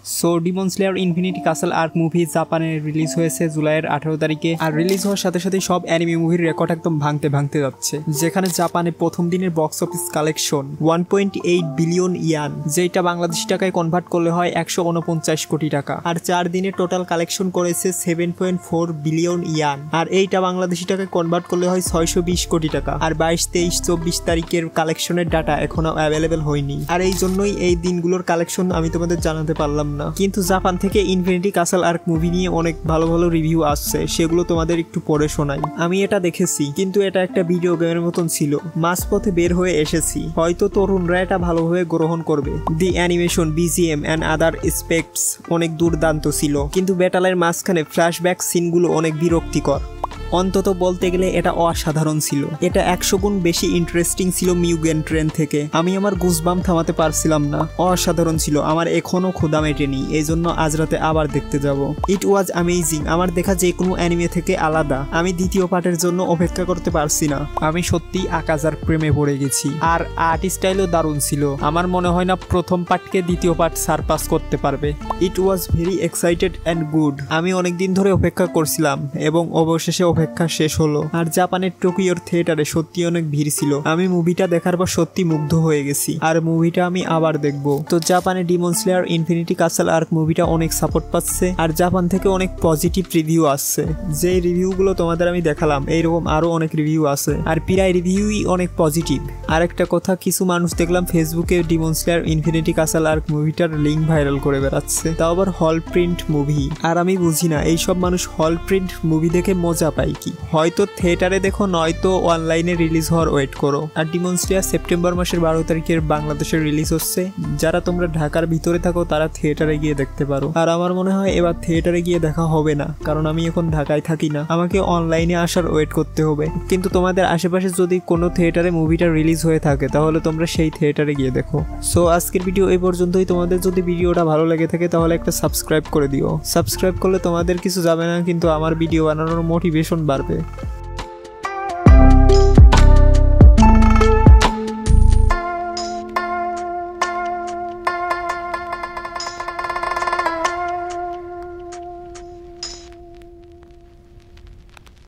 So demon slayer infinity castle arc movie জাপানে release হয়েছে জুলাইয়ের 18 তারিখে। আর রিলিজ হওয়ার সাথে সাথে সব অ্যানিমে মুভির রেকর্ড একদম ভাঙতে যাচ্ছে, যেখানে জাপানে প্রথম দিনের বক্স অফিস কালেকশন 1.8 বিলিয়ন ইয়ান, যেটা বাংলাদেশি টাকায় কনভার্ট করলে হয় 149 কোটি টাকা। আর 4 দিনে টোটাল কালেকশন করেছে 7.4 বিলিয়ন ইয়ান, আর এইটা বাংলাদেশি টাকায় কনভার্ট করলে হয় 620 কোটি টাকা। আর 22, 23, 24 তারিখের কালেকশনের ডাটা এখনো অ্যাভেলেবেল হয়নি, আর এই জন্যই এই দিনগুলোর কালেকশন আমি তোমাদের জানাতে পারলাম না। কিন্তু জাপান থেকে ইনফিনিটি ক্যাসেল আর্ক মুভি নিয়ে অনেক ভালো ভালো রিভিউ আসছে, সেগুলো তোমাদের একটু পড়ে শোনাই। আমি এটা দেখেছি, কিন্তু এটা একটা ভিডিও গেমের মতন ছিল, মাঝপথে বের হয়ে এসেছি, হয়তো তরুণরা এটা ভালোভাবে গ্রহণ করবে। The animation, BGM and other aspects অনেক দুর্দান্ত ছিল, কিন্তু ব্যাটালের মাঝখানে ফ্ল্যাশব্যাক সিনগুলো অনেক বিরক্তিকর। অন্তত বলতে গেলে এটা অসাধারণ ছিল। এটা 100 গুণ বেশি ইন্টারেস্টিং ছিল মিউগেন ট্রেন থেকে। আমি আমার গুজবাম থামাতে পারছিলাম না, অসাধারণ ছিল। আমার এখনো ক্ষুধা মেটেনি, এই জন্য আজ রাতে আবার দেখতে যাব। ইট ওয়াজ অ্যামেজিং। আমার দেখা যে কোনো অ্যানিমে থেকে আলাদা। আমি দ্বিতীয় পার্টের জন্য অপেক্ষা করতে পারছি না। আমি সত্যি আকাজার প্রেমে পড়ে গেছি, আর আর্ট স্টাইলও দারুণ ছিল। আমার মনে হয় না প্রথম পার্টকে দ্বিতীয় পার্ট সারপাস করতে পারবে। It was very excited and good. আমি অনেকদিন ধরে অপেক্ষা করছিলাম এবং অবশেষে অপেক্ষা শেষ হলো। আর জাপানের টোকিওর থিয়েটারে সত্যি অনেক ভিড় ছিল। আমি মুভিটা দেখার পর সত্যি মুগ্ধ হয়ে গেছি, আর মুভিটা আমি আবার দেখবো। তো জাপানে demon slayer infinity castle arc মুভিটা অনেক সাপোর্ট পাচ্ছে, আর জাপান থেকে অনেক পজিটিভ রিভিউ আসছে। যে রিভিউগুলো তোমাদের আমি দেখালাম, এইরকম আরো অনেক রিভিউ আছে, আর প্রায় রিভিউই অনেক পজিটিভ। আরেকটা কথা, কিছু মানুষ দেখলাম ফেসবুকে demon slayer infinity castle arc মুভিটার লিঙ্ক ভাইরাল করে বেড়াচ্ছে, তাও আবার হল প্রিন্ট মুভি। আর আমি বুঝি না এইসব মানুষ হল প্রিন্ট মুভি দেখে মজা পায় কি। হয়তো থিয়েটারে দেখো, নয়তো অনলাইনে রিলিজ হওয়ার ওয়েট করো। আর ডিমন স্লেয়ার সেপ্টেম্বর মাসের 12 তারিখের বাংলাদেশে রিলিজ হচ্ছে। যারা তোমরা ঢাকার ভিতরে থাকো তারা থিয়েটারে গিয়ে দেখতে পারো। আর আমার মনে হয় এবার থিয়েটারে গিয়ে দেখা হবে না, কারণ আমি এখন ঢাকায় থাকি না, আমাকে অনলাইনে আসার ওয়েট করতে হবে। কিন্তু তোমাদের আশেপাশে যদি কোনো থিয়েটারে মুভিটা রিলিজ হয়ে থাকে, তাহলে তোমরা সেই থিয়েটারে গিয়ে দেখো। সো আজকের ভিডিও এই পর্যন্তই। তোমাদের যদি ভিডিওটা ভালো লেগে থাকে তাহলে একটা সাবস্ক্রাইব করে দিও। সাবস্ক্রাইব করলে তোমাদের কিছু যাবে না, কিন্তু আমার ভিডিও বানানোর মোটিভেশন বাড়বে।